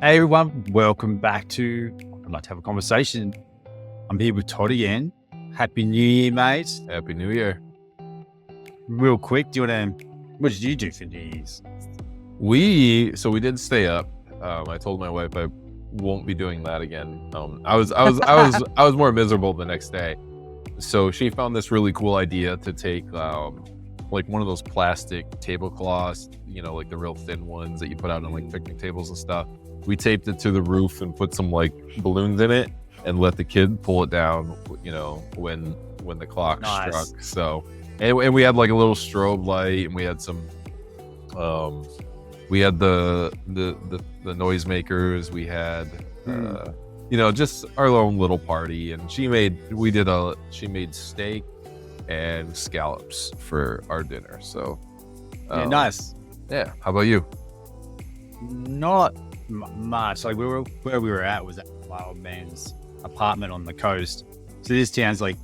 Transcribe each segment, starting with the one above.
Hey everyone, welcome back to I'd like to have a conversation. I'm here with Todd again. Happy New Year, mate. Happy New Year. Real quick, what did you do for New Year's? We did stay up. I told my wife I won't be doing that again. I was more miserable the next day. So she found this really cool idea to take like one of those plastic tablecloths, like the real thin ones that you put out on like picnic tables and stuff. We taped it to the roof and put some like balloons in it and let the kid pull it down, when the clock Nice. struck. So and we had like a little strobe light, and we had some we had the noisemakers. We had just our own little party, and she made steak and scallops for our dinner. So Yeah, nice. yeah, how about you? Not much. Like where we were at was at my old man's apartment on the coast. So this town's like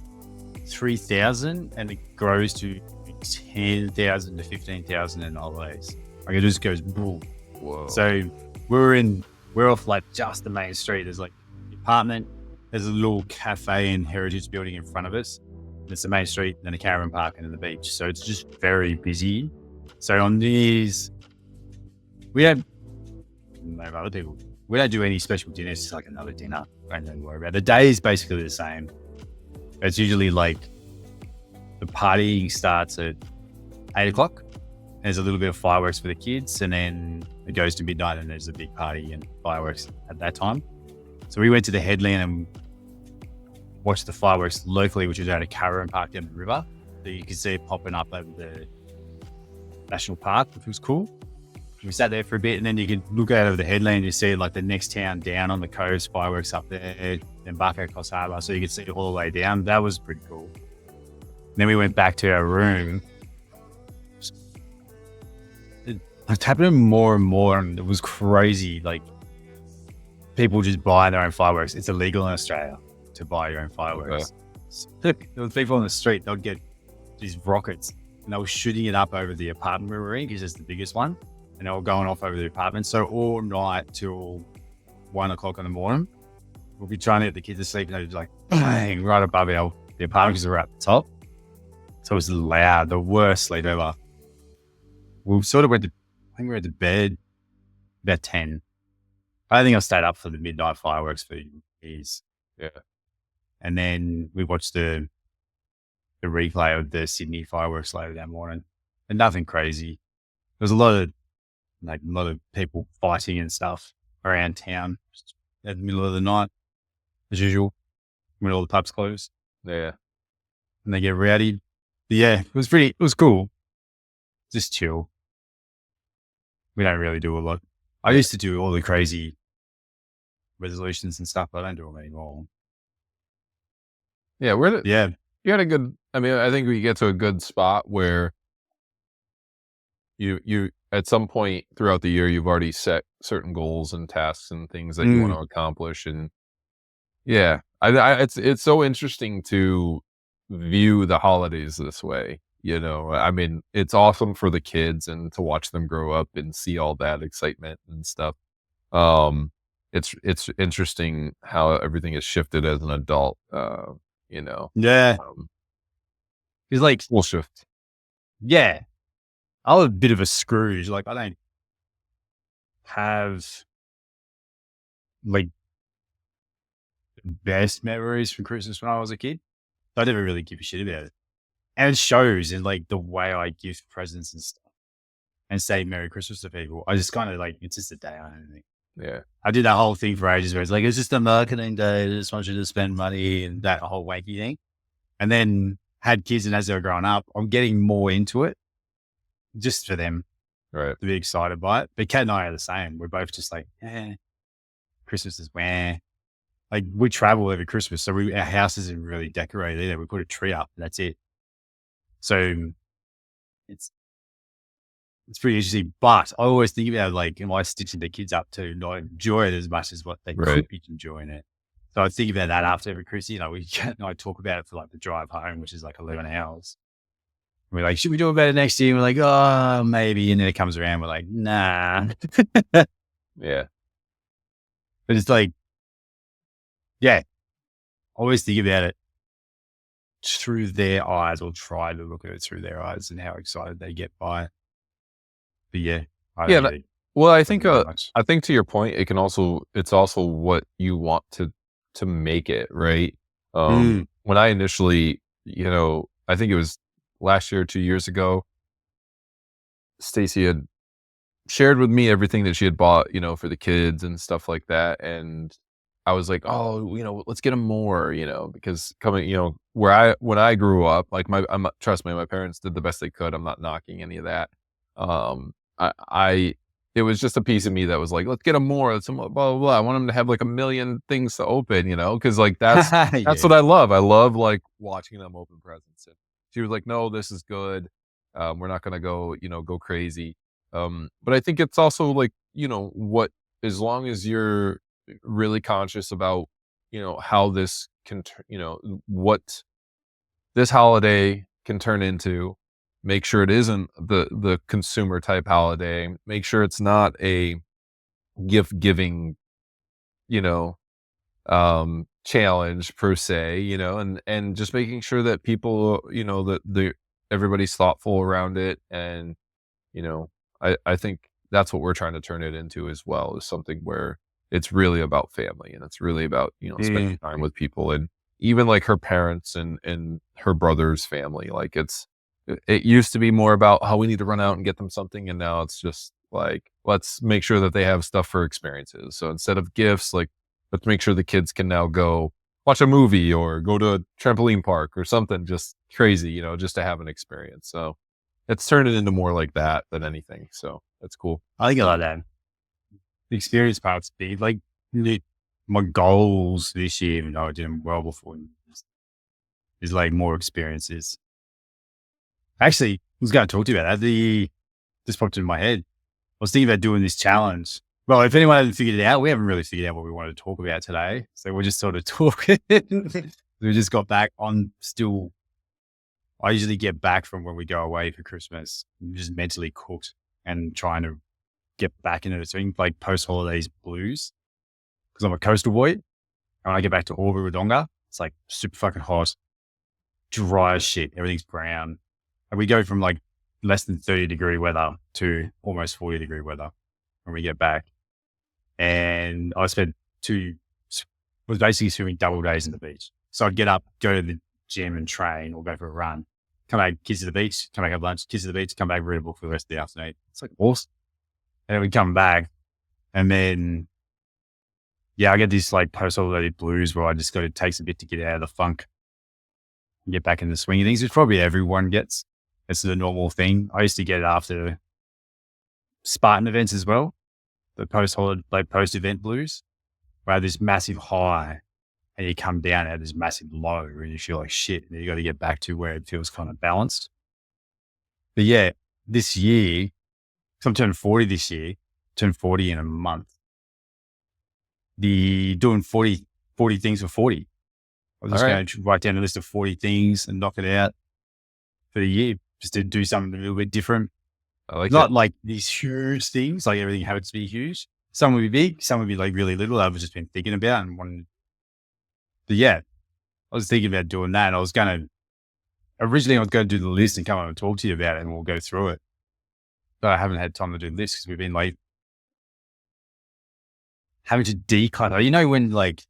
3,000 and it grows to 10,000 to 15,000 in holidays. Like it just goes boom. Whoa. So we're off like just the main street. There's like the apartment, there's a little cafe and heritage building in front of us. And it's the main street, then a caravan park and then the beach. So it's just very busy. So on New Year's, we don't have other people. We don't do any special dinners. It's like another dinner. Don't worry about it. The day is basically the same. It's usually like the party starts at 8 o'clock. There's a little bit of fireworks for the kids, and then it goes to midnight and there's a big party and fireworks at that time. So we went to the headland and watched the fireworks locally, which is at a caravan park down the river. So you could see it popping up over the national park, which was cool. We sat there for a bit, and then you could look out over the headland and you see like the next town down on the coast, fireworks up there, then back across harbour. So you could see it all the way down. That was pretty cool. Then we went back to our room. It's happening more and more, and it was crazy. Like people just buy their own fireworks. It's illegal in Australia to buy your own fireworks. So, there was people on the street. They'd get these rockets, and they were shooting it up over the apartment we were in because it's the biggest one, and they were going off over the apartment. So all night till 1 o'clock in the morning, we'll be trying to get the kids to sleep, and they'd be like bang right above the apartment because we're at the top. So it was loud, the worst sleep ever. We sort of I think we went to bed about 10. I think I stayed up for the midnight fireworks for years. Yeah. And then we watched the replay of the Sydney fireworks later that morning. And nothing crazy. There was a lot of people fighting and stuff around town just at the middle of the night, as usual, when all the pubs close. Yeah. And they get rowdy. But yeah, it was cool. Just chill. We don't really do a lot. I used to do all the crazy resolutions and stuff, but I don't do them anymore. Yeah, Yeah. you had a good, I think we get to a good spot where you at some point throughout the year you've already set certain goals and tasks and things that you want to accomplish. And yeah, it's so interesting to view the holidays this way. It's awesome for the kids and to watch them grow up and see all that excitement and stuff. It's interesting how everything is shifted as an adult. Yeah. It's like, We'll shift. yeah, I was a bit of a Scrooge. Like I don't have like the best memories from Christmas when I was a kid. I never really give a shit about it. And it shows in like the way I give presents and stuff and say Merry Christmas to people. I just kind of like, it's just a day. I don't think. Yeah. I did that whole thing for ages where it's like, it's just a marketing day. I just want you to spend money and that whole wanky thing. And then had kids, and as they were growing up, I'm getting more into it just for them Right. to be excited by it. But Kat and I are the same. We're both just like, Christmas is where. Like we travel every Christmas. So our house isn't really decorated either. We put a tree up and that's it. So it's pretty interesting. But I always think about like, am I stitching the kids up to not enjoy it as much as what they could be enjoying it? So I think about that after every Christmas. I talk about it for like the drive home, which is like 11 hours. We're like, should we do it better next year? And we're like, oh, maybe. And then it comes around. We're like, nah. Yeah. But it's like, yeah, always think about it through their eyes, or try to look at it through their eyes, and how excited they get by it. But yeah, I don't Yeah. really Well, remember that much. I think to your point, it's also what you want to make it, right? Mm. When I initially, I think it was last year, 2 years ago, Stacy had shared with me everything that she had bought, for the kids and stuff like that. And I was like, oh, let's get them more, because coming, when I grew up, like trust me, my parents did the best they could. I'm not knocking any of that. I it was just a piece of me that was like, let's get them more. Let's blah, blah, blah. I want them to have like a million things to open, cause like that's Yeah. what I love. I love like watching them open presents. And she was like, no, this is good. We're not going to go crazy. But I think it's also like, as long as you're really conscious about, how this can, what this holiday can turn into, make sure it isn't the consumer type holiday, make sure it's not a gift giving, you know, challenge per se, and just making sure that people, that everybody's thoughtful around it. And you know, I think that's what we're trying to turn it into as well, is something where it's really about family, and it's really about, spending Yeah. time with people. And even like her parents and her brother's family, like it used to be more about how we need to run out and get them something. And now it's just like, let's make sure that they have stuff for experiences. So instead of gifts, like, let's make sure the kids can now go watch a movie or go to a trampoline park or something just crazy, just to have an experience. So it's turning into more like that than anything. So that's cool. I think I like that. The experience part's big. Like, my goals this year, even though I did them well before, is like more experiences. Actually, I was going to talk to you about that. Just popped into my head. I was thinking about doing this challenge. Well, if anyone hasn't figured it out, we haven't really figured out what we wanted to talk about today. So we're just sort of talking. We just got back on still. I usually get back from when we go away for Christmas, just mentally cooked and trying to get back into the swing, like post-holidays blues. Because I'm a coastal boy. And when I get back to Albury Wodonga, it's like super fucking hot, dry as shit. Everything's brown. And we go from like less than 30-degree weather to almost 40-degree weather when we get back. And I was basically swimming double days in the beach. So I'd get up, go to the gym and train, or go for a run, come back, kids to the beach, come back, have lunch, kids to the beach, come back, read a book for the rest of the afternoon. It's like awesome. And then we come back, and then, yeah, I get this like post-holiday blues where I just got to take a bit to get out of the funk and get back in the swing of things, which probably everyone gets. It's the normal thing. I used to get it after Spartan events as well, the post-holiday, like post-event blues, where I had this massive high and you come down at this massive low and you feel like shit. And you got to get back to where it feels kind of balanced. But yeah, this year, because I'm turning 40 this year, turn 40 in a month. Doing 40 things for 40. I was just going to write down a list of 40 things and knock it out for the year, just to do something a little bit different. I like Not it. like these huge things, like everything happens to be huge. Some would be big, some would be like really little. I've just been thinking about and wanting. But yeah, I was thinking about doing that. Originally I was going to do the list and come up and talk to you about it and we'll go through it. But I haven't had time to do this because we've been like having to declutter. When like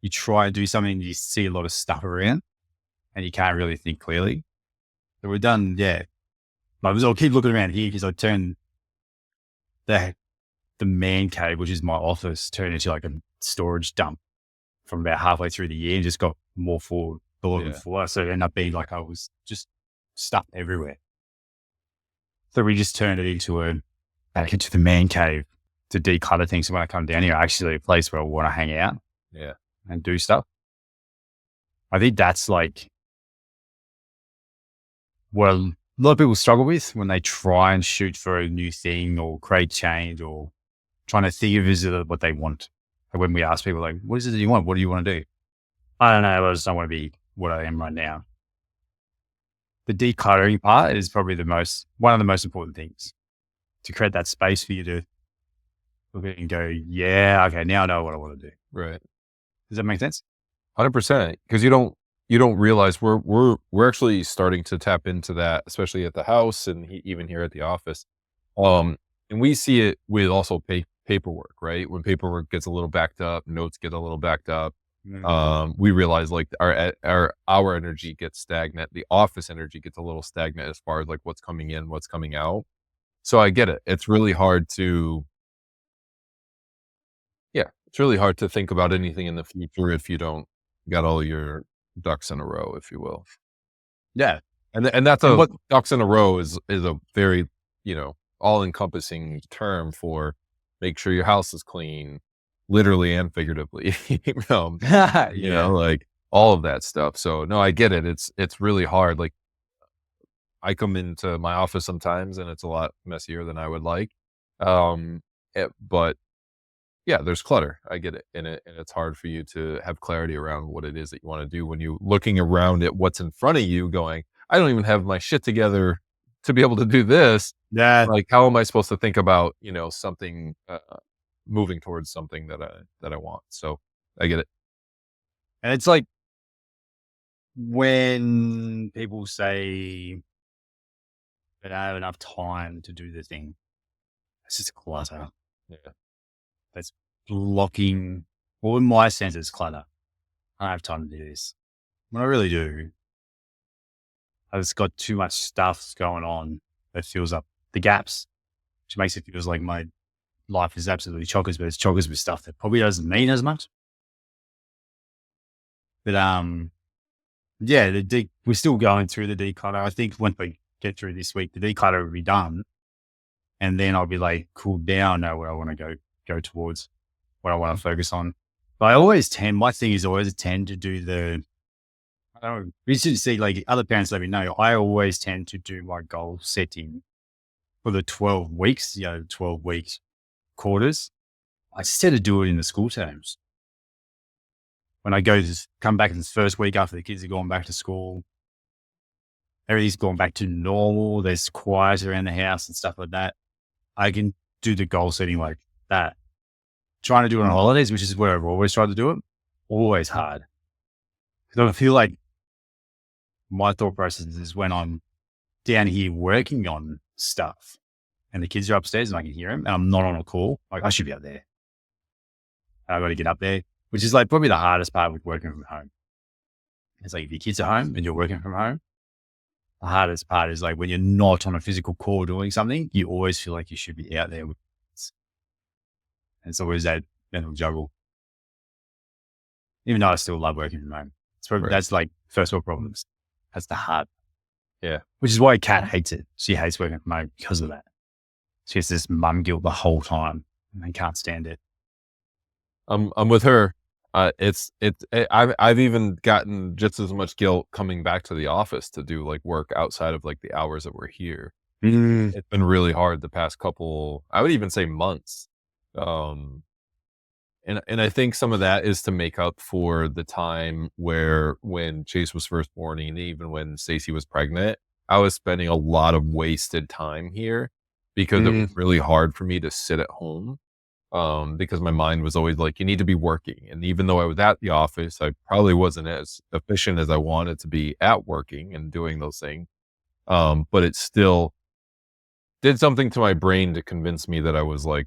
you try to do something and you see a lot of stuff around and you can't really think clearly. So we're done, yeah. I'll keep looking around here because I turned the man cave, which is my office, turned into like a storage dump from about halfway through the year and just got more full and fuller. So it ended up being like I was just stuff everywhere. So we just turned it back into the man cave to declutter things. So when I come down here, actually a place where I want to hang out and do stuff. I think that's like what a lot of people struggle with when they try and shoot for a new thing or create change or trying to think of what they want. And when we ask people like, what is it that you want? What do you want to do? I don't know. I just don't want to be what I am right now. The decluttering part is probably one of the most important things to create that space for you to look at it and go, yeah, okay, now I know what I want to do. Right. Does that make sense? 100%. Because you don't realize we're actually starting to tap into that, especially at the house and even here at the office. And we see it with also paperwork, right? When paperwork gets a little backed up, notes get a little backed up. Mm. We realize like our energy gets stagnant. The office energy gets a little stagnant as far as like what's coming in, what's coming out. So I get it. It's really hard to think about anything in the future if you don't got all your ducks in a row, if you will. Yeah. And that's And a what, ducks in a row is a very, all encompassing term for make sure your house is clean, literally and figuratively. yeah. Like all of that stuff. So no, I get it. It's really hard. Like I come into my office sometimes and it's a lot messier than I would like. But yeah, there's clutter. I get it. And it's hard for you to have clarity around what it is that you want to do when you're looking around at what's in front of you going, I don't even have my shit together to be able to do this. Yeah. Like, how am I supposed to think about, something, moving towards something that I want? So I get it. And it's like when people say they don't have enough time to do the thing, it's just clutter. Yeah. That's blocking, well, in my sense, it's clutter. I don't have time to do this. When I really do, I've just got too much stuff going on that fills up the gaps, which makes it feels like my life is absolutely chockers, but it's chockers with stuff that probably doesn't mean as much. But yeah, we're still going through the declutter. I think once we get through this week, the declutter will be done, and then I'll be like cooled down, know where I want to go towards, what I want to focus on. But my thing is always tend to do I don't know, you should see like other parents let me know. I always tend to do my goal setting for the 12 weeks, 12 weeks quarters. I just tend to do it in the school terms. When I come back in this first week after the kids are gone back to school, everything's gone back to normal. There's quiet around the house and stuff like that. I can do the goal setting like that. Trying to do it on holidays, which is where I've always tried to do it, always hard. Because I feel like my thought process is when I'm down here working on stuff and the kids are upstairs and I can hear them and I'm not on a call, like I should be up there. I've got to get up there, which is like probably the hardest part with working from home. It's like if your kids are home and you're working from home, the hardest part is like when you're not on a physical call doing something, you always feel like you should be out there with kids. And it's always that mental juggle. Even though I still love working from home. That's like first world problems. That's the hard. Yeah. Which is why Kat hates it. She hates working from home because of that. She has this mum guilt the whole time and can't stand it. I'm with her. I've even gotten just as much guilt coming back to the office to do like work outside of like the hours that we're here. It's been really hard the past couple, I would even say months. And I think some of that is to make up for the time when Chase was first born and even when Stacey was pregnant, I was spending a lot of wasted time here because it was really hard for me to sit at home. Because my mind was always like, you need to be working. And even though I was at the office, I probably wasn't as efficient as I wanted to be at working and doing those things. But it still did something to my brain to convince me that I was like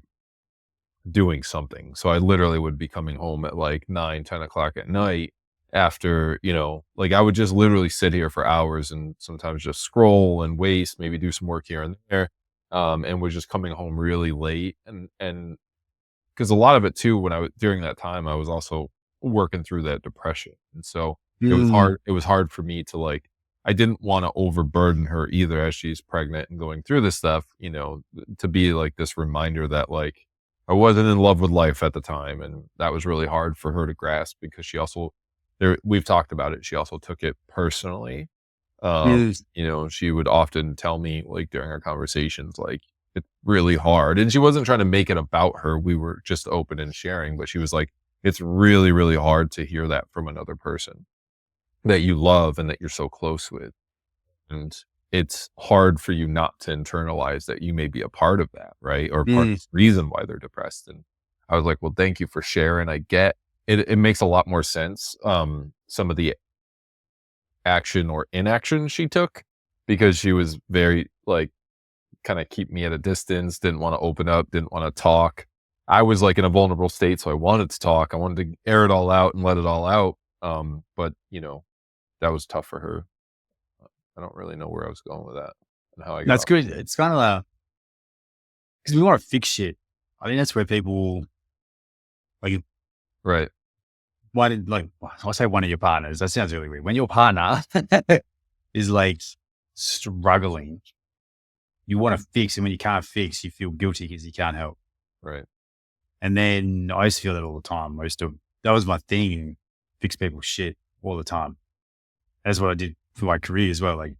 doing something. So I literally would be coming home at like 9-10 o'clock at night after, like I would just literally sit here for hours and sometimes just scroll and waste, maybe do some work here and there. And was just coming home really late. And because a lot of it too, during that time, I was also working through that depression. And so it was hard. It was hard for me to like, I didn't want to overburden her either as she's pregnant and going through this stuff, to be like this reminder that like, I wasn't in love with life at the time. And that was really hard for her to grasp because she also, we've talked about it. She also took it personally. She would often tell me like during our conversations, like, it's really hard. And she wasn't trying to make it about her. We were just open and sharing, but she was like, it's really, really hard to hear that from another person that you love and that you're so close with. And it's hard for you not to internalize that you may be a part of that, right? Or part of Mm. the reason why they're depressed. And I was like, well, thank you for sharing. I get it. It makes a lot more sense. Some of the action or inaction she took, because she was very like kind of keep me at a distance, didn't want to open up, didn't want to talk. I was like in a vulnerable state, so I wanted to talk. I wanted to air it all out and let it all out. But that was tough for her. I don't really know where I was going with that and how I got That's off. good. It's kind of because we want to fix shit. I think that's where people like Right. why did like I say one of your partners. That sounds really weird. When your partner is like struggling, you want to fix, and when you can't fix, you feel guilty because you can't help. Right. And then I used to feel that all the time. That was my thing, fix people's shit all the time. That's what I did for my career as well, like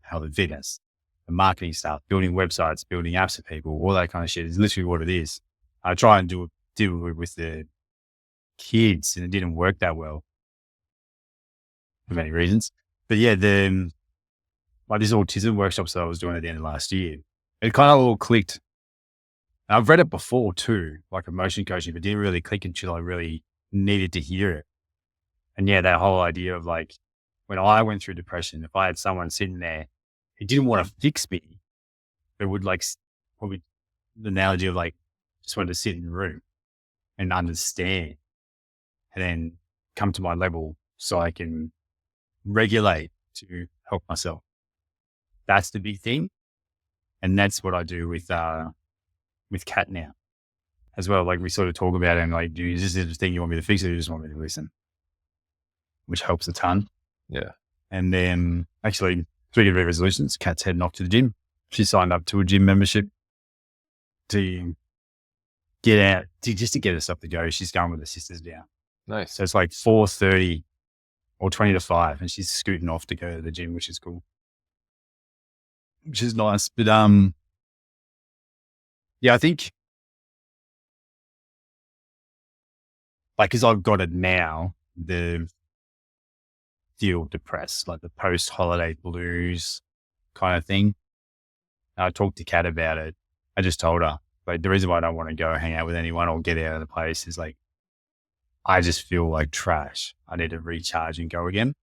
health and fitness, the marketing stuff, building websites, building apps for people, all that kind of shit is literally what it is. I try and deal with the kids, and it didn't work that well for many reasons. But yeah, like these autism workshops that I was doing at the end of last year, it kind of all clicked. I've read it before too, like emotion coaching, but didn't really click until I really needed to hear it. And yeah, that whole idea of like when I went through depression, if I had someone sitting there who didn't want to fix me, but would like probably the analogy of like just wanted to sit in the room and understand and then come to my level so I can regulate to help myself. That's the big thing. And that's what I do with Kat now as well. Like we sort of talk about it and like, is this the thing you want me to fix it or you just want me to listen? Which helps a ton. Yeah. And then actually, speaking of resolutions, Kat's heading off to the gym. She signed up to a gym membership to get out, just to get her stuff to go. She's going with her sisters down. Nice. So it's like 4:30 or 20 to 5, and she's scooting off to go to the gym, which is cool. Which is nice. But yeah, I think like because I've got it now, the feel depressed, like the post-holiday blues kind of thing. I talked to Kat about it. I just told her, like, the reason why I don't want to go hang out with anyone or get out of the place is like, I just feel like trash. I need to recharge and go again.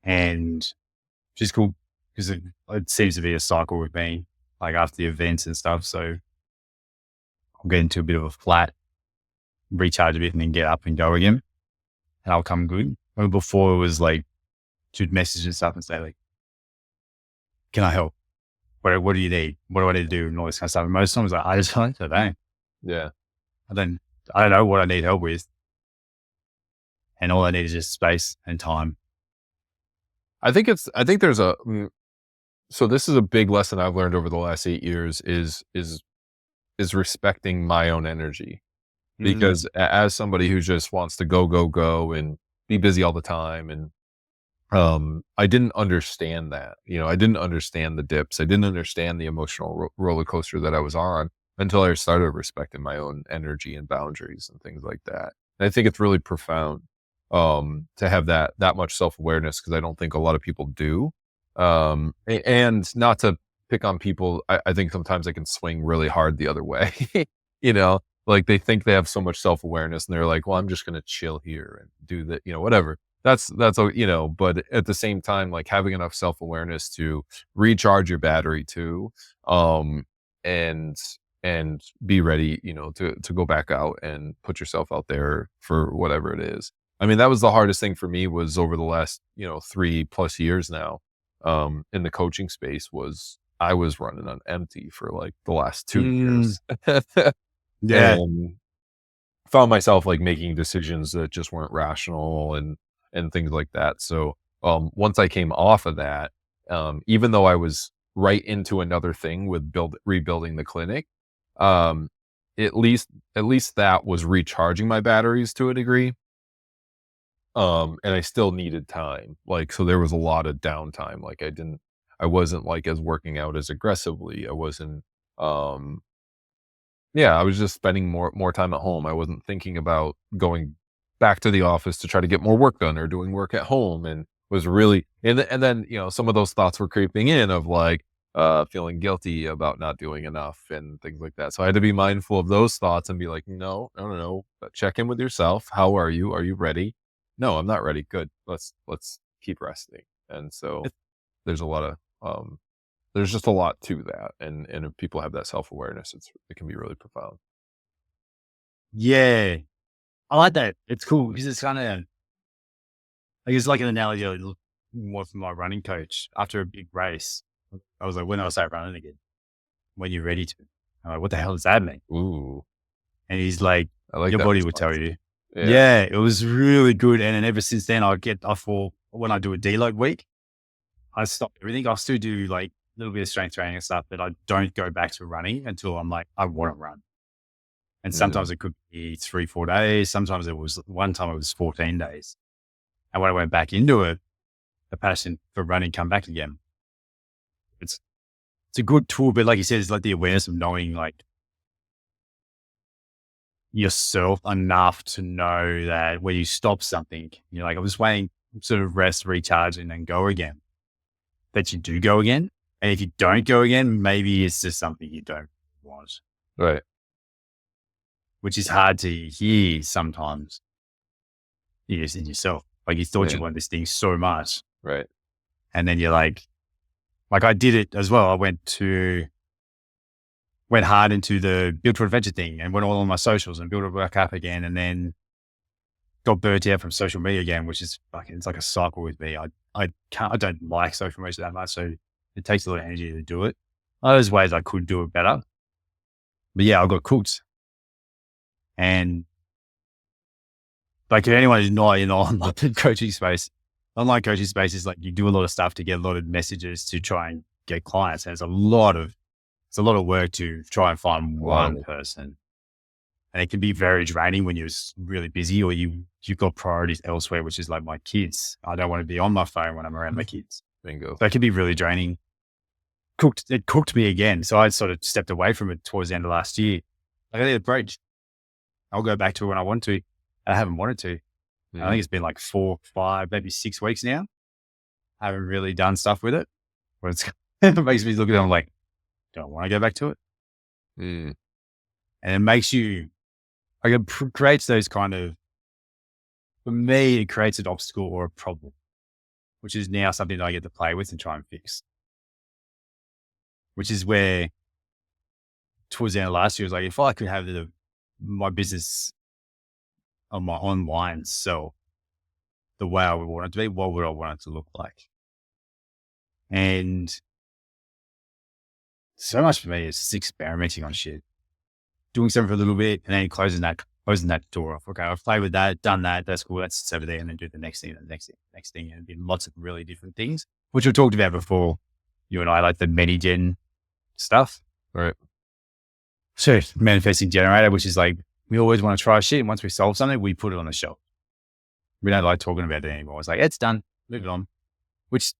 And which is cool because it seems to be a cycle with me, like after the events and stuff. So I'll get into a bit of a flat, recharge a bit and then get up and go again. And I'll come good. Well, before it was like, she'd message and stuff and say like, can I help? What do you need? What do I need to do? And all this kind of stuff. And most times I just don't know. Yeah. I don't know what I need help with. And all I need is just space and time. I think there's so this is a big lesson I've learned over the last 8 years is respecting my own energy. Because as somebody who just wants to go and be busy all the time, and I didn't understand that. I didn't understand the dips. I didn't understand the emotional roller coaster that I was on until I started respecting my own energy and boundaries and things like that. And I think it's really profound to have that much self-awareness, because I don't think a lot of people do. And not to pick on people, I think sometimes I can swing really hard the other way. Like they think they have so much self-awareness and they're like, well, I'm just going to chill here and do that, whatever. That's, but at the same time, like having enough self-awareness to recharge your battery too, and be ready, to go back out and put yourself out there for whatever it is. I mean, that was the hardest thing for me was over the last, 3+ years now, in the coaching space was I was running on empty for like the last 2 years. Yeah. And found myself like making decisions that just weren't rational and things like that. So once I came off of that, even though I was right into another thing with rebuilding the clinic, at least that was recharging my batteries to a degree. And I still needed time. Like, so there was a lot of downtime. Like I wasn't like as working out as aggressively. I wasn't, I was just spending more time at home. I wasn't thinking about going back to the office to try to get more work done or doing work at home. And was really, and then, some of those thoughts were creeping in of like, feeling guilty about not doing enough and things like that. So I had to be mindful of those thoughts and be like, no, no, no, no. But check in with yourself. How are you? Are you ready? No, I'm not ready. Good. Let's keep resting. And so there's a lot of, there's just a lot to that. And if people have that self-awareness, it can be really profound. Yeah. I like that. It's cool because it's kind of, I guess like an analogy I look more from my running coach after a big race. I was like, when I start running again, when you're ready to. I'm like, what the hell does that mean? Ooh, And he's like, I like your that body will tell response. you. Yeah. Yeah, it was really good. And then ever since then, I fall when I do a deload week, I stop everything. I'll still do like a little bit of strength training and stuff, but I don't go back to running until I'm like, I want to run. And Mm, sometimes it could be 3-4 days. Sometimes it was one time it was 14 days. And when I went back into it, the passion for running come back again. It's it's a good tool, but like you said, it's like the awareness of knowing like yourself enough to know that when you stop something, you're like, I'm just waiting, sort of rest, recharge, and then go again. That you do go again. And if you don't go again, maybe it's just something you don't want, right. which is hard to hear sometimes in yourself. Like you thought you Yeah. wanted this thing so much. Right. And then you're like I did it as well. I went hard into the Build for Adventure thing and went all on my socials and built it back up again. And then got burnt out from social media again, which is fucking, it's like a cycle with me. I don't like social media that much. So it takes a lot of energy to do it. There's ways I could do it better. But yeah, I got cooked. And like anyone who's not in the online coaching space, online coaching space is like you do a lot of stuff to get a lot of messages to try and get clients. And it's a lot of work to try and find one Wow. person. And it can be very draining when you're really busy or you've got priorities elsewhere, which is like my kids. I don't want to be on my phone when I'm around my kids. Bingo. So it can be really draining. It cooked me again. So I sort of stepped away from it towards the end of last year. Like I need a break. I'll go back to it when I want to. I haven't wanted to. I Mm, think it's been like 4, 5, maybe 6 weeks now. I haven't really done stuff with it. But it makes me look at it. I'm like, don't want to go back to it. mm, And it makes you, like it creates those kind of, for me, it creates an obstacle or a problem, which is now something that I get to play with and try and fix. Which is where towards the end of last year, I was like, if I could have my business on my online self the way I would want it to be, what would I want it to look like? And so much for me is just experimenting on shit, doing something for a little bit and then closing that door off. Okay, I've played with that, done that. That's cool. That's over there. And then do the next thing, and the next thing, next thing. And been lots of really different things, which we talked about before. You and I, like the mini-gen stuff. right. So manifesting generator, which is like, we always want to try shit. And once we solve something, we put it on the shelf. We don't like talking about it anymore. It's like, it's done. Move it on. Which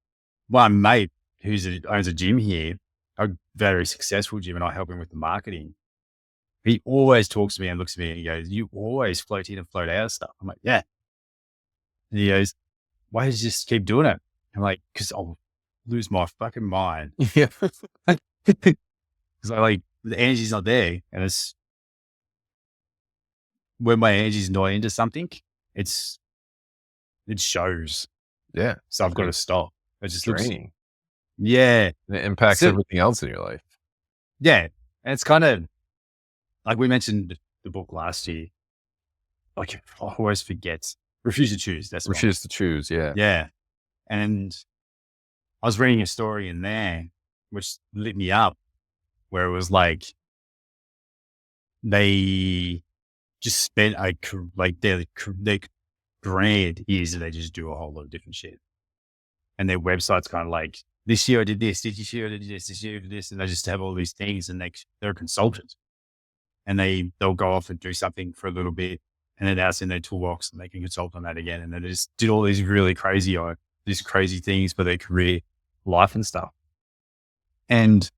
one mate owns a gym here, a very successful gym, and I help him with the marketing. He always talks to me and looks at me and he goes, you always float in and float out of stuff. I'm like, yeah. And he goes, why did you just keep doing it? I'm like, because I'll lose my fucking mind. Yeah. Because I like, the energy's not there. And it's when my energy's not into something, it shows. Yeah. So I've got to It's stop. It just looks, draining. yeah. It impacts So, everything else in your life. yeah. And it's kind of like we mentioned the book last year. Like I always forget. Refuse to Choose. That's one. Refuse to choose. Yeah. Yeah. And I was reading a story in there which lit me up where it was like they just spent like their grand years and they just do a whole lot of different shit. And their website's kind of like, this year I did this year I did this year I did this. And they just have all these things and they're a consultant. And they'll go off and do something for a little bit and then that's in their toolbox and they can consult on that again. And they just did all these really crazy things for their career, life and stuff. And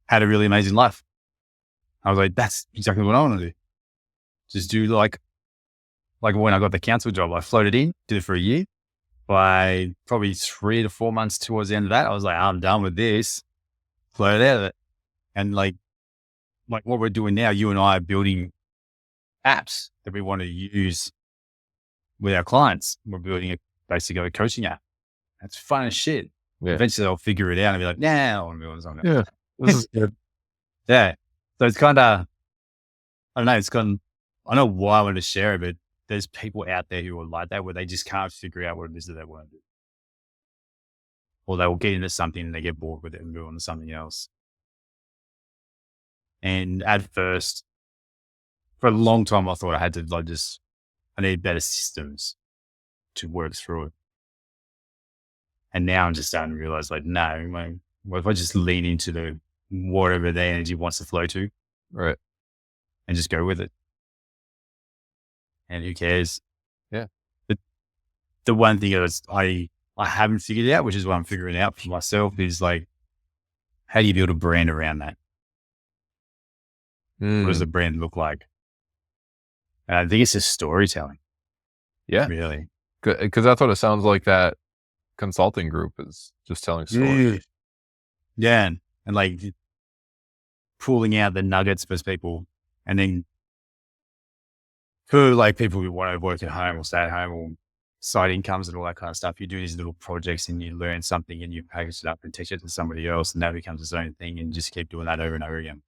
had a really amazing life. I was like, that's exactly what I want to do. Just do like when I got the council job, I floated in, did it for a year, by probably 3 to 4 months towards the end of that, I was like, I'm done with this. Float out of it. And like what we're doing now, you and I are building apps that we want to use with our clients. We're building basically a coaching app. That's fun as shit. Yeah. Eventually I'll figure it out and be like, nah, I want to build something else. Yeah. This is good. Yeah. So it's kind of, I don't know, I don't know why I wanted to share it, but there's people out there who are like that, where they just can't figure out what it is that they want to do. Or they will get into something and they get bored with it and move on to something else. And at first, for a long time, I thought I had to I need better systems to work through it. And now I'm just starting to realize, like, no, what if I just lean into whatever the energy wants to flow to, Right. and just go with it? And who cares? Yeah. But the one thing is I haven't figured out, which is what I'm figuring out for myself, is like, how do you build a brand around that? What does the brand look like? And I think it's just storytelling. Yeah. Really. Because that's what it sounds like. That consulting group is just telling stories. Yeah. And like pulling out the nuggets for people. And then for like people who want to work at home or stay at home or side incomes and all that kind of stuff, you do these little projects and you learn something and you package it up and teach it to somebody else, and that becomes its own thing, and just keep doing that over and over again.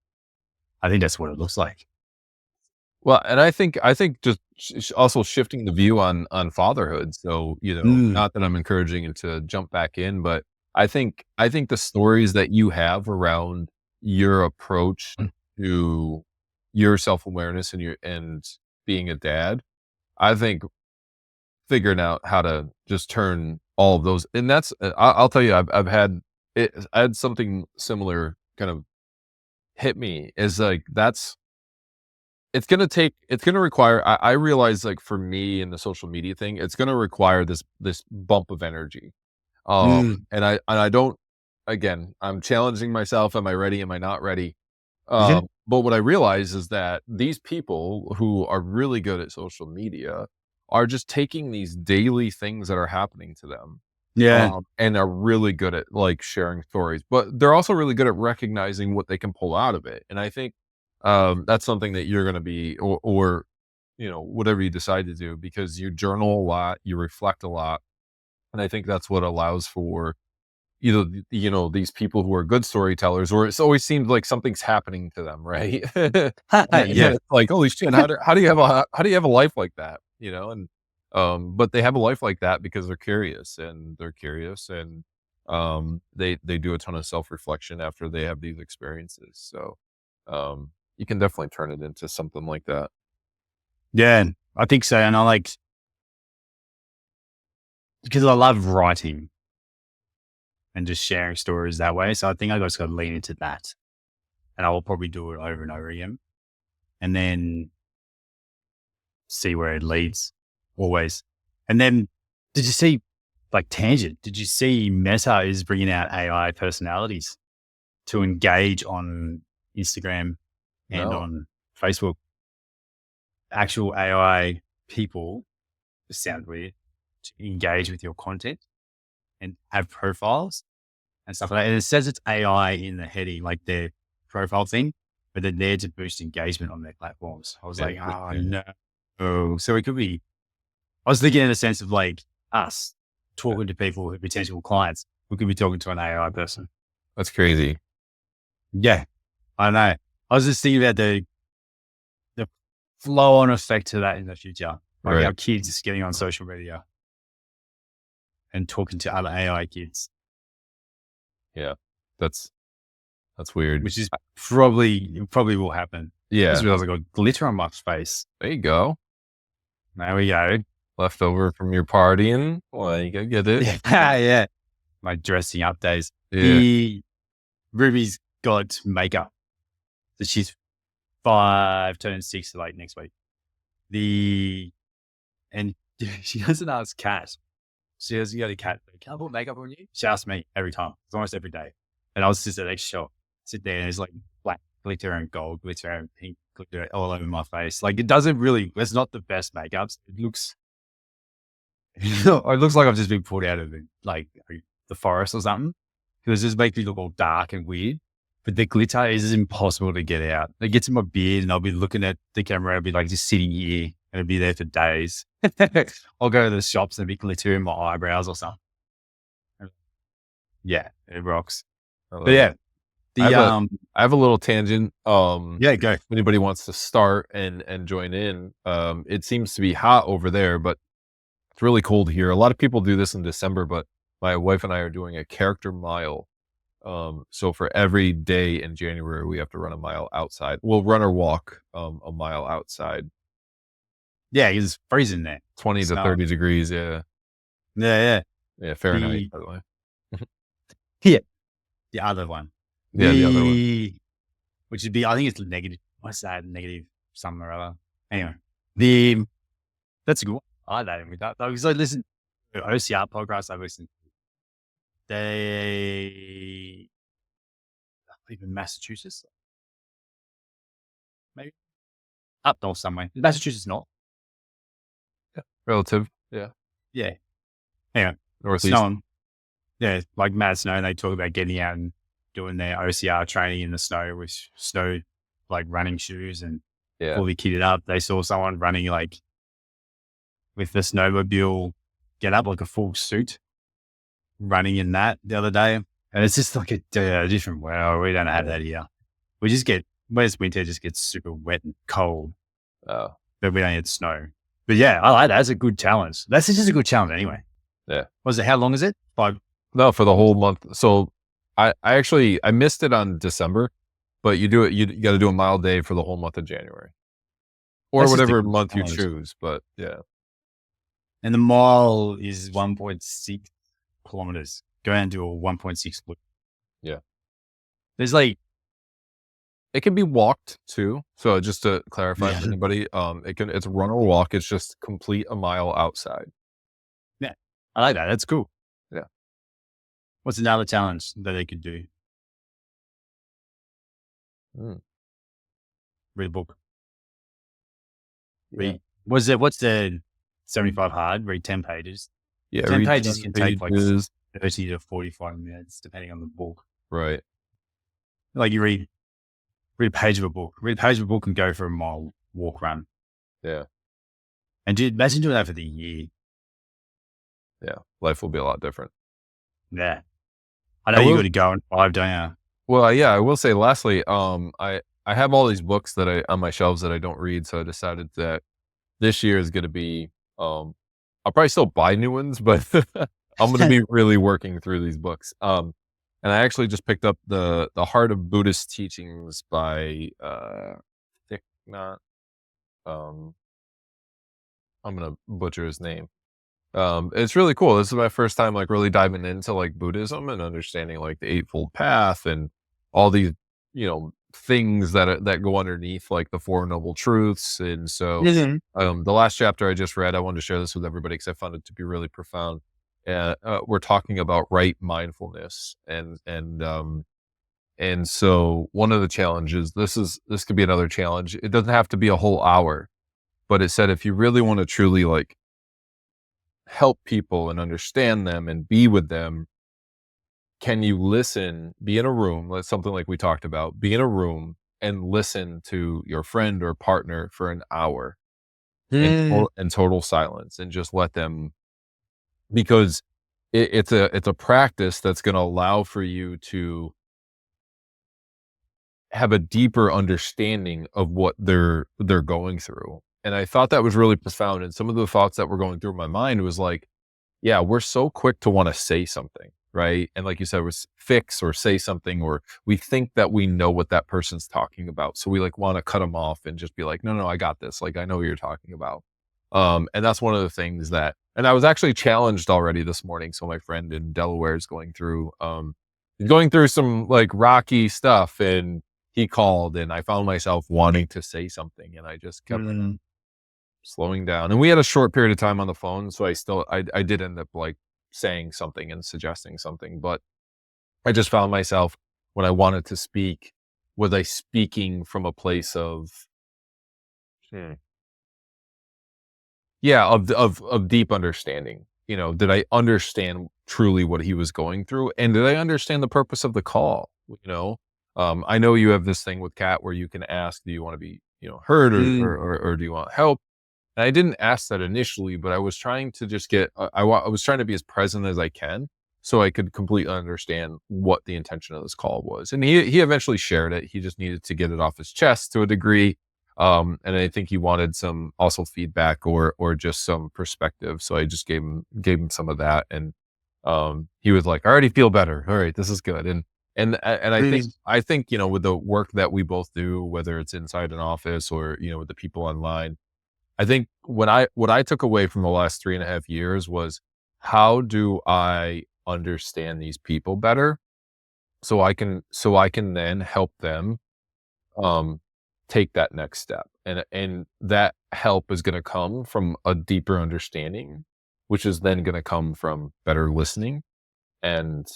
I think that's what it looks like. Well, and I think just also shifting the view on fatherhood. So, not that I'm encouraging it to jump back in, but I think the stories that you have around your approach to your self-awareness and being a dad, I think figuring out how to just turn all of those, and that's, I'll tell you, I've had it. I had something similar kind of hit me, is like, it's going to require, I realize, like, for me in the social media thing, it's going to require this bump of energy. And I don't, again, I'm challenging myself. Am I ready? Am I not ready? But what I realize is that these people who are really good at social media are just taking these daily things that are happening to them. Yeah. And are really good at, like, sharing stories, but they're also really good at recognizing what they can pull out of it. And I think that's something that you're going to be, or whatever you decide to do, because you journal a lot, you reflect a lot, and I think that's what allows for either these people who are good storytellers, or it always seems like something's happening to them, right? And Yeah. it's like, holy shit, how do you have a life like that? And but they have a life like that because they're curious, and they do a ton of self-reflection after they have these experiences. So you can definitely turn it into something like that. Yeah, I think so. And because I love writing and just sharing stories that way. So I think I just got to lean into that, and I will probably do it over and over again, and then see where it leads always. And then did you see, like, tangent? Did you see Meta is bringing out AI personalities to engage on Instagram and No. on Facebook? Actual AI people, it sounds weird, to engage with your content and have profiles and stuff like that. And it says it's AI in the heading, like their profile thing, but they're there to boost engagement on their platforms. I was like, oh no. Oh, so it could be, I was thinking in a sense of like us talking to people who are potential clients, we could be talking to an AI person. That's crazy. Yeah, I know. I was just thinking about the flow on effect to that in the future. Like Right. our kids just getting on social media and talking to other AI kids. Yeah. That's weird. Which is probably will happen. I Yeah. just realized I got glitter on my face. There you go. There we go. Leftover from your partying. Well, you go get it. Yeah. My dressing up days. Yeah. Ruby's got makeup. So she's 5, turning 6 like next week. And she doesn't ask Kat. She doesn't go to Kat, can I put makeup on you? She asks me every time. It's almost every day. And I was just at X shop, sit there, and there's like black glitter and gold glitter and pink glitter all over my face. Like, it's not the best makeup. It looks It looks like I've just been pulled out of the forest or something. Because it just makes me look all dark and weird. But the glitter is impossible to get out. It gets in my beard, and I'll be looking at the camera. I'll be like just sitting here, and it'll be there for days. I'll go to the shops and be glitter in my eyebrows or something. Yeah, it rocks. But yeah, I have a little tangent. yeah, go. If anybody wants to start and join in, it seems to be hot over there, but it's really cold here. A lot of people do this in December, but my wife and I are doing a character mile. So for every day in January, we have to run a mile outside. We'll run or walk a mile outside. Yeah, it's freezing there. 20 to 30 degrees. Yeah. Yeah. Yeah. Fahrenheit, by the way. Yeah. The other one. Yeah. The other one. Which would be, I think it's negative. What's that? Negative something or other. Anyway, that's a good one. I like that with that. Because I listen to OCR podcasts. I've listened to. They live in Massachusetts, maybe up north somewhere. Massachusetts north. Yeah. Relative. Yeah. Yeah. Anyway, Northeast. snowing. Yeah, like mad snow. And they talk about getting out and doing their OCR training in the snow with snow, like running shoes and fully kitted up. They saw someone running like with the snowmobile get up, like a full suit, running in that the other day. And it's just like a different world. We don't have that here. We just get, where's winter, it just gets super wet and cold. But we don't get snow. But yeah, I like that. That's a good challenge. That's just a good challenge anyway. Yeah. Was it, how long is it? 5? No, for the whole month. So I missed it on December, but you do it, you got to do a mile day for the whole month of January. Or That's whatever month you choose. But yeah. And the mile is 1.6 kilometers. Go out and do a 1.6 split. Yeah. There's like, it can be walked too. So just to clarify for anybody, it's run or walk. It's just complete a mile outside. Yeah. I like that. That's cool. Yeah. What's another challenge that they could do? Read a book. Yeah. What's the 75 hard? Read 10 pages. Yeah. 10 pages can take like 30 to 45 minutes, depending on the book. Right. Like you read a page of a book. Read a page of a book and go for a mile walk run. Yeah. And imagine doing that for the year. Yeah. Life will be a lot different. Yeah. I know you got to go in 5, don't you? Well, yeah, I will say lastly, I have all these books that on my shelves that I don't read. So I decided that this year is going to be, I'll probably still buy new ones, but I'm going to be really working through these books. And I actually just picked up the Heart of Buddhist Teachings by Thich Nhat. I'm going to butcher his name. It's really cool. This is my first time like really diving into like Buddhism and understanding like the Eightfold Path and all these, things that go underneath like the Four Noble Truths. And so the last chapter I just read, I wanted to share this with everybody because I found it to be really profound. We're talking about right mindfulness and so one of the challenges, this could be another challenge. It doesn't have to be a whole hour, but it said if you really want to truly like help people and understand them and be with them, can you listen, be in a room, like something like we talked about, be in a room and listen to your friend or partner for an hour in total silence and just let them, because it's a practice that's going to allow for you to have a deeper understanding of what they're going through. And I thought that was really profound. And some of the thoughts that were going through my mind was like, yeah, we're so quick to want to say something, right? And like you said, was fix or say something, or we think that we know what that person's talking about. So we like want to cut them off and just be like, no, I got this. Like, I know what you're talking about. And that's one of the things that, and I was actually challenged already this morning. So my friend in Delaware is going through some like rocky stuff, and he called and I found myself wanting to say something, and I just kept slowing down. And we had a short period of time on the phone. So I did end up like saying something and suggesting something, but I just found myself when I wanted to speak, was I speaking from a place of, Yeah, of deep understanding. You know, did I understand truly what he was going through, and did I understand the purpose of the call? You know, I know you have this thing with Kat where you can ask, "Do you want to be, heard, Mm, or do you want help?" And I didn't ask that initially, but I was trying to just get. I was trying to be as present as I can, so I could completely understand what the intention of this call was. And he eventually shared it. He just needed to get it off his chest to a degree. And I think he wanted some also feedback or just some perspective. So I just gave him some of that, and he was like, "I already feel better. All right, this is good." And mm, I think with the work that we both do, whether it's inside an office or with the people online, I think what I took away from the last 3.5 years was, how do I understand these people better so I can then help them um, take that next step. And that help is going to come from a deeper understanding, which is then going to come from better listening. And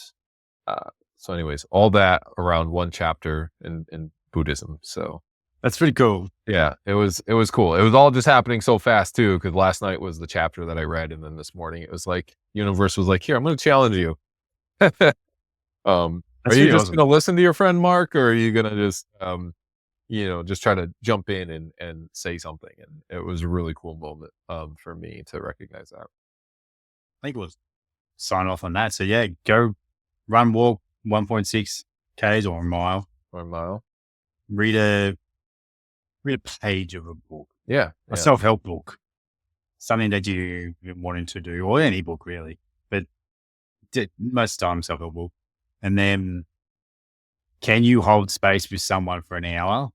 so anyways, all that around one chapter in Buddhism. So that's pretty cool. yeah, it was cool. It was all just happening so fast too, because last night was the chapter that I read, and then this morning it was like universe was like, "Here, I'm going to challenge you." Are That's you pretty just awesome. going to listen to your friend Mark, or are you going to just just try to jump in and say something? And it was a really cool moment for me to recognize that. I think we'll sign off on that. So yeah, go run, walk 1.6 Ks or a mile. 1 mile. Read a page of a book, Yeah, a yeah. self-help book, something that you've been wanting to do, or any book really, but most time self-help book. And then, can you hold space with someone for an hour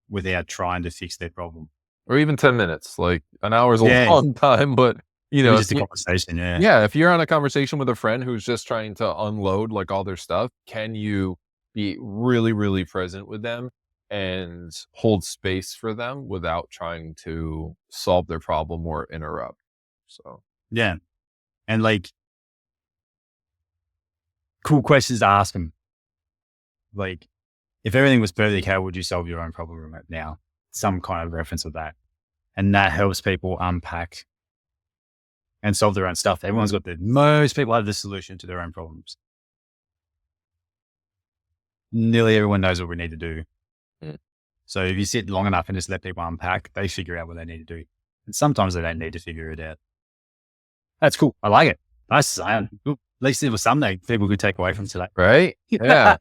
without trying to fix their problem? Or even 10 minutes. Like an hour is a Yeah, long time, but even if just a conversation. Yeah, yeah, if you're on a conversation with a friend who's just trying to unload like all their stuff, can you be really, really present with them and hold space for them without trying to solve their problem or interrupt? So, yeah, and like cool questions to ask them. Like, if everything was perfect, how would you solve your own problem right now? Some kind of reference of that, and that helps people unpack and solve their own stuff. Most people have the solution to their own problems. Nearly everyone knows what we need to do. mm, So if you sit long enough and just let people unpack, they figure out what they need to do. And sometimes they don't need to figure it out. That's cool. I like it. Nice sound. At least there was something people could take away from today. right? Yeah.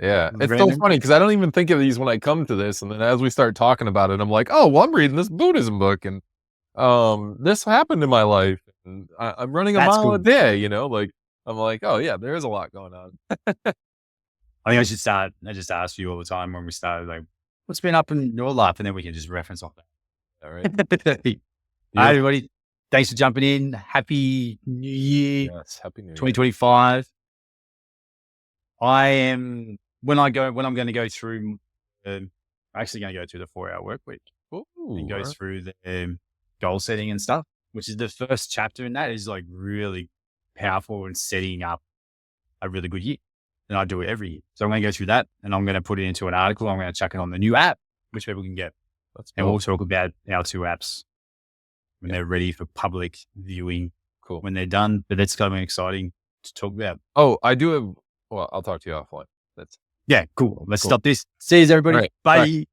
Yeah. It's so Random. funny because I don't even think of these when I come to this. And then as we start talking about it, I'm like, oh, well, I'm reading this Buddhism book, and this happened in my life, and I'm running a That's mile a cool. day, like I'm like, oh yeah, there is a lot going on. I think I should start. I just ask you all the time when we started, like, what's been up in your life? And then we can just reference off All right. that. All right, Beautiful. everybody. Thanks for jumping in. Happy New Year Yes. Happy New Year. 2025. I am, when I'm going to go through, actually going to go through the 4-hour work week Ooh, and all go right. through the goal setting and stuff, which is the first chapter in that is like really powerful and setting up a really good year. And I do it every year. So I'm going to go through that and I'm going to put it into an article. I'm going to chuck it on the new app, which people can get. Let's And go. we'll talk about our 2 apps when Yeah. they're ready for public viewing Cool. when they're done. But that's kind of exciting to talk about. Oh, I do have. Well, I'll talk to you offline. That's Yeah, cool. Let's cool. stop this. See you, All everybody. right. Bye. Bye.